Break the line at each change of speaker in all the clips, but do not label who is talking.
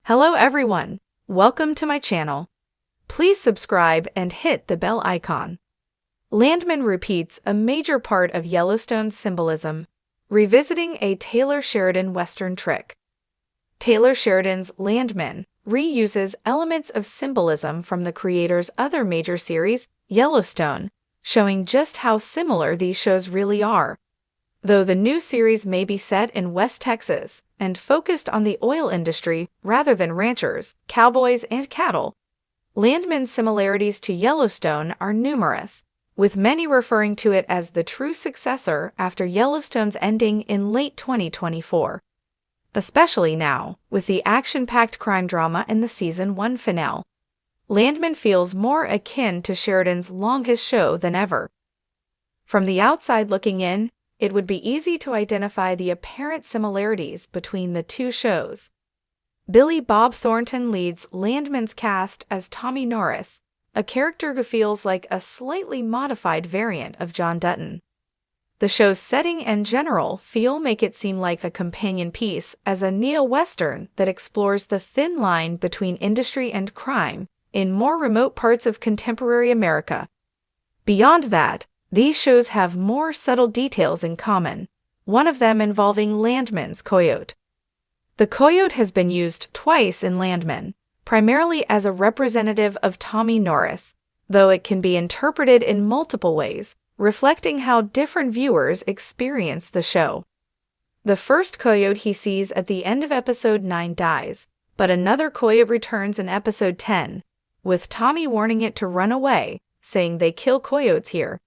Hello everyone, welcome to my channel. Please subscribe and hit the bell icon. Landman repeats a major part of Yellowstone's symbolism, revisiting a Taylor Sheridan Western trick. Taylor Sheridan's Landman reuses elements of symbolism from the creator's other major series, Yellowstone, showing just how similar these shows really are. Though the new series may be set in West Texas and focused on the oil industry rather than ranchers, cowboys, and cattle, Landman's similarities to Yellowstone are numerous, with many referring to it as the true successor after Yellowstone's ending in late 2024. Especially now, with the action-packed crime drama in the Season 1 finale, Landman feels more akin to Sheridan's longest show than ever. From the outside looking in, it would be easy to identify the apparent similarities between the two shows. Billy Bob Thornton leads Landman's cast as Tommy Norris, a character who feels like a slightly modified variant of John Dutton. The show's setting and general feel make it seem like a companion piece as a neo-western that explores the thin line between industry and crime in more remote parts of contemporary America. Beyond that, these shows have more subtle details in common, one of them involving Landman's coyote. The coyote has been used twice in Landman, primarily as a representative of Tommy Norris, though it can be interpreted in multiple ways, reflecting how different viewers experience the show. The first coyote he sees at the end of episode 9 dies, but another coyote returns in episode 10, with Tommy warning it to run away, saying they kill coyotes here.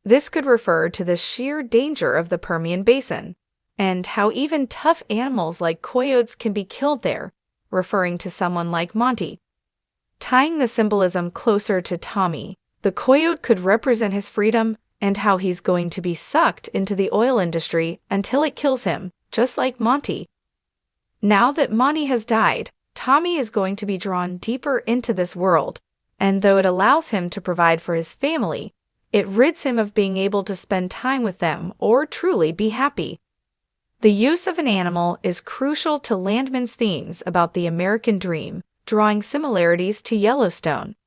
This could refer to the sheer danger of the Permian Basin, and how even tough animals like coyotes can be killed there, referring to someone like Monty. Tying the symbolism closer to Tommy, the coyote could represent his freedom and how he's going to be sucked into the oil industry until it kills him, just like Monty. Now that Monty has died, Tommy is going to be drawn deeper into this world, and though it allows him to provide for his family, it rids him of being able to spend time with them or truly be happy. The use of an animal is crucial to Landman's themes about the American dream, drawing similarities to Yellowstone.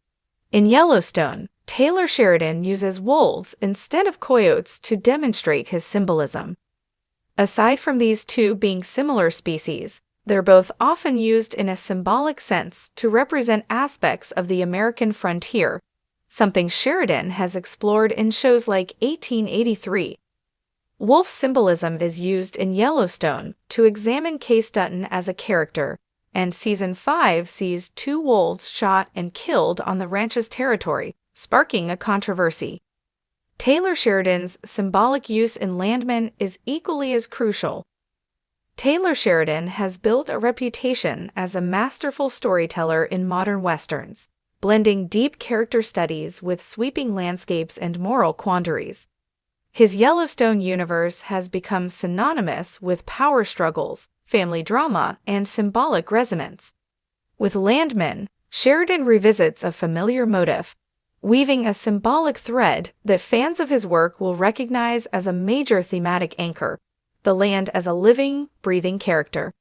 In Yellowstone, Taylor Sheridan uses wolves instead of coyotes to demonstrate his symbolism. Aside from these two being similar species, they're both often used in a symbolic sense to represent aspects of the American frontier, something Sheridan has explored in shows like 1883. Wolf symbolism is used in Yellowstone to examine Case Dutton as a character, and Season 5 sees two wolves shot and killed on the ranch's territory, sparking a controversy. Taylor Sheridan's symbolic use in Landman is equally as crucial. Taylor Sheridan has built a reputation as a masterful storyteller in modern westerns, blending deep character studies with sweeping landscapes and moral quandaries. His Yellowstone universe has become synonymous with power struggles, family drama, and symbolic resonance. With Landman, Sheridan revisits a familiar motif, weaving a symbolic thread that fans of his work will recognize as a major thematic anchor: the land as a living, breathing character.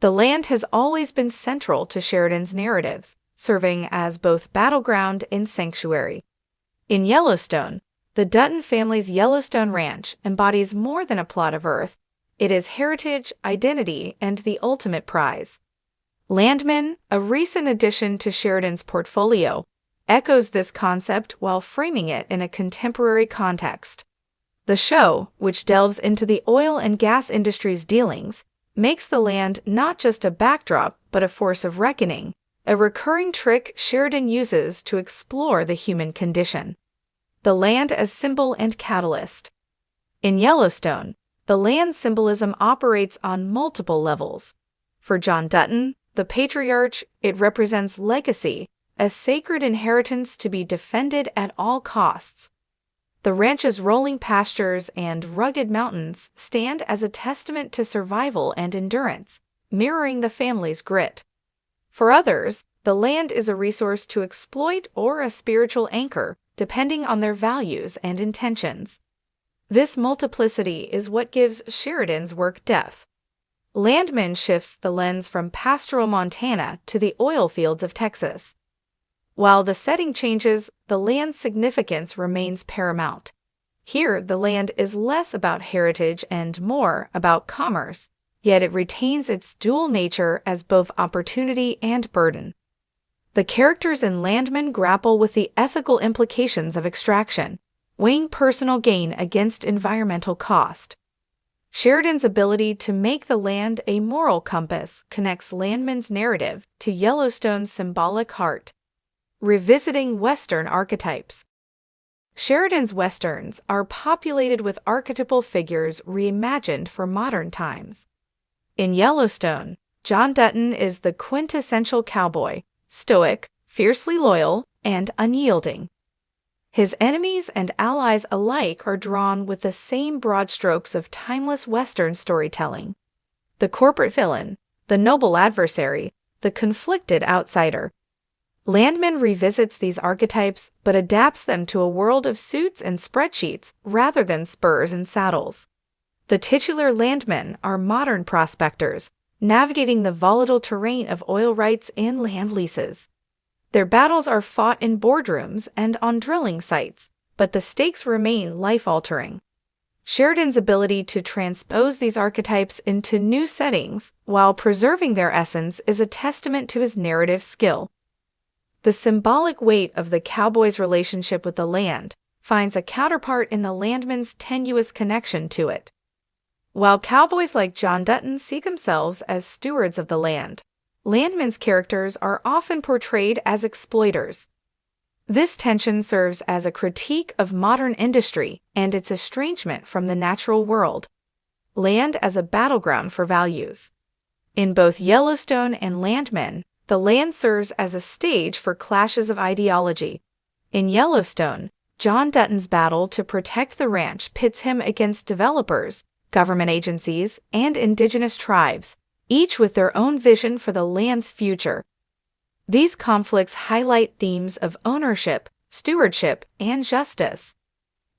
The land has always been central to Sheridan's narratives, serving as both battleground and sanctuary. In Yellowstone, the Dutton family's Yellowstone Ranch embodies more than a plot of earth. It is heritage, identity, and the ultimate prize. Landman, a recent addition to Sheridan's portfolio, echoes this concept while framing it in a contemporary context. The show, which delves into the oil and gas industry's dealings, makes the land not just a backdrop but a force of reckoning, a recurring trick Sheridan uses to explore the human condition. The land as symbol and catalyst. In Yellowstone, the land symbolism operates on multiple levels. For John Dutton, the patriarch, it represents legacy, a sacred inheritance to be defended at all costs. The ranch's rolling pastures and rugged mountains stand as a testament to survival and endurance, mirroring the family's grit. For others, the land is a resource to exploit or a spiritual anchor, depending on their values and intentions. This multiplicity is what gives Sheridan's work depth. Landman shifts the lens from pastoral Montana to the oil fields of Texas. While the setting changes, the land's significance remains paramount. Here, the land is less about heritage and more about commerce, yet it retains its dual nature as both opportunity and burden. The characters in Landman grapple with the ethical implications of extraction, weighing personal gain against environmental cost. Sheridan's ability to make the land a moral compass connects Landman's narrative to Yellowstone's symbolic heart. Revisiting Western archetypes. Sheridan's Westerns are populated with archetypal figures reimagined for modern times. In Yellowstone, John Dutton is the quintessential cowboy, stoic, fiercely loyal, and unyielding. His enemies and allies alike are drawn with the same broad strokes of timeless Western storytelling. The corporate villain, the noble adversary, the conflicted outsider. Landman revisits these archetypes but adapts them to a world of suits and spreadsheets rather than spurs and saddles. The titular Landmen are modern prospectors, navigating the volatile terrain of oil rights and land leases. Their battles are fought in boardrooms and on drilling sites, but the stakes remain life-altering. Sheridan's ability to transpose these archetypes into new settings while preserving their essence is a testament to his narrative skill. The symbolic weight of the cowboy's relationship with the land finds a counterpart in the landman's tenuous connection to it. While cowboys like John Dutton see themselves as stewards of the land, Landman's characters are often portrayed as exploiters. This tension serves as a critique of modern industry and its estrangement from the natural world. Land as a battleground for values. In both Yellowstone and Landman, the land serves as a stage for clashes of ideology. In Yellowstone, John Dutton's battle to protect the ranch pits him against developers, government agencies, and indigenous tribes, each with their own vision for the land's future. These conflicts highlight themes of ownership, stewardship, and justice.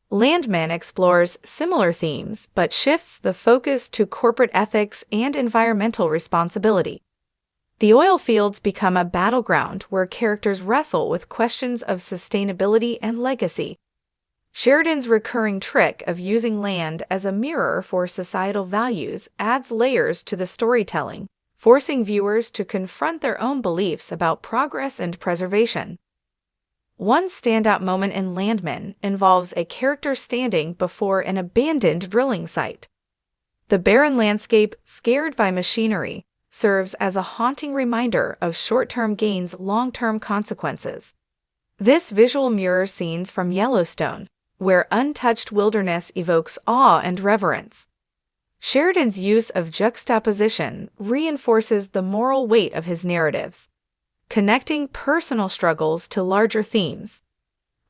Landman explores similar themes but shifts the focus to corporate ethics and environmental responsibility. The oil fields become a battleground where characters wrestle with questions of sustainability and legacy. Sheridan's recurring trick of using land as a mirror for societal values adds layers to the storytelling, forcing viewers to confront their own beliefs about progress and preservation. One standout moment in Landman involves a character standing before an abandoned drilling site. The barren landscape, scared by machinery, serves as a haunting reminder of short-term gain's long-term consequences. This visual mirrors scenes from Yellowstone, where untouched wilderness evokes awe and reverence. Sheridan's use of juxtaposition reinforces the moral weight of his narratives, connecting personal struggles to larger themes.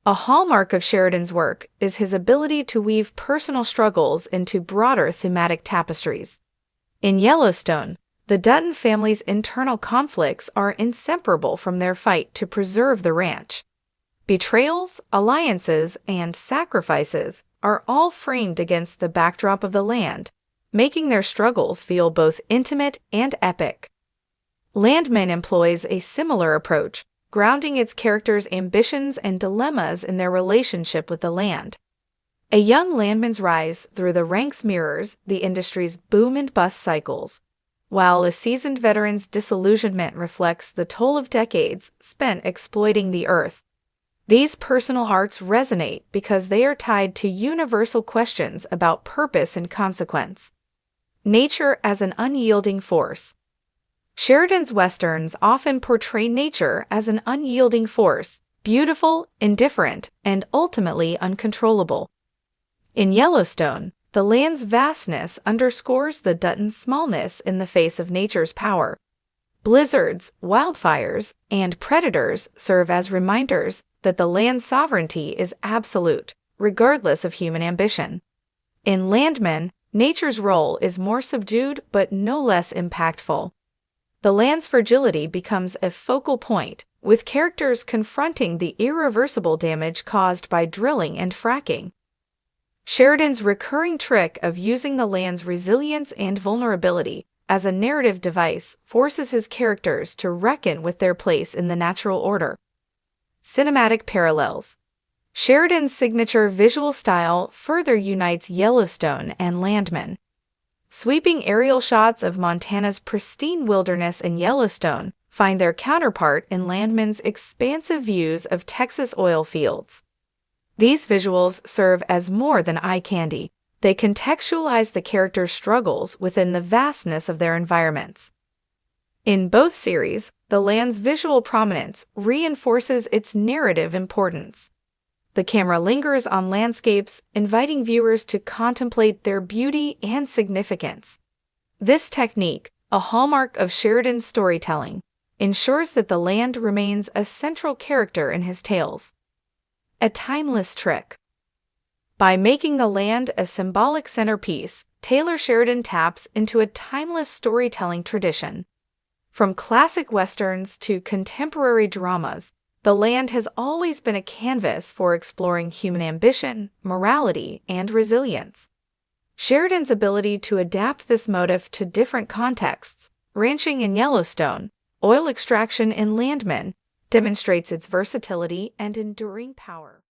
A hallmark of Sheridan's work is his ability to weave personal struggles into broader thematic tapestries. In Yellowstone, the Dutton family's internal conflicts are inseparable from their fight to preserve the ranch. Betrayals, alliances, and sacrifices are all framed against the backdrop of the land, making their struggles feel both intimate and epic. Landman employs a similar approach, grounding its characters' ambitions and dilemmas in their relationship with the land. A young landman's rise through the ranks mirrors the industry's boom and bust cycles, while a seasoned veteran's disillusionment reflects the toll of decades spent exploiting the earth. These personal arcs resonate because they are tied to universal questions about purpose and consequence. Nature as an unyielding force. Sheridan's Westerns often portray nature as an unyielding force, beautiful, indifferent, and ultimately uncontrollable. In Yellowstone, the land's vastness underscores the Dutton's smallness in the face of nature's power. Blizzards, wildfires, and predators serve as reminders that the land's sovereignty is absolute, regardless of human ambition. In Landman, nature's role is more subdued but no less impactful. The land's fragility becomes a focal point, with characters confronting the irreversible damage caused by drilling and fracking. Sheridan's recurring trick of using the land's resilience and vulnerability as a narrative device, forces his characters to reckon with their place in the natural order. Cinematic parallels. Sheridan's signature visual style further unites Yellowstone and Landman. Sweeping aerial shots of Montana's pristine wilderness in Yellowstone find their counterpart in Landman's expansive views of Texas oil fields. These visuals serve as more than eye candy. They contextualize the characters' struggles within the vastness of their environments. In both series, the land's visual prominence reinforces its narrative importance. The camera lingers on landscapes, inviting viewers to contemplate their beauty and significance. This technique, a hallmark of Sheridan's storytelling, ensures that the land remains a central character in his tales. A timeless trick. By making the land a symbolic centerpiece, Taylor Sheridan taps into a timeless storytelling tradition. From classic westerns to contemporary dramas, the land has always been a canvas for exploring human ambition, morality, and resilience. Sheridan's ability to adapt this motif to different contexts, ranching in Yellowstone, oil extraction in Landman, demonstrates its versatility and enduring power.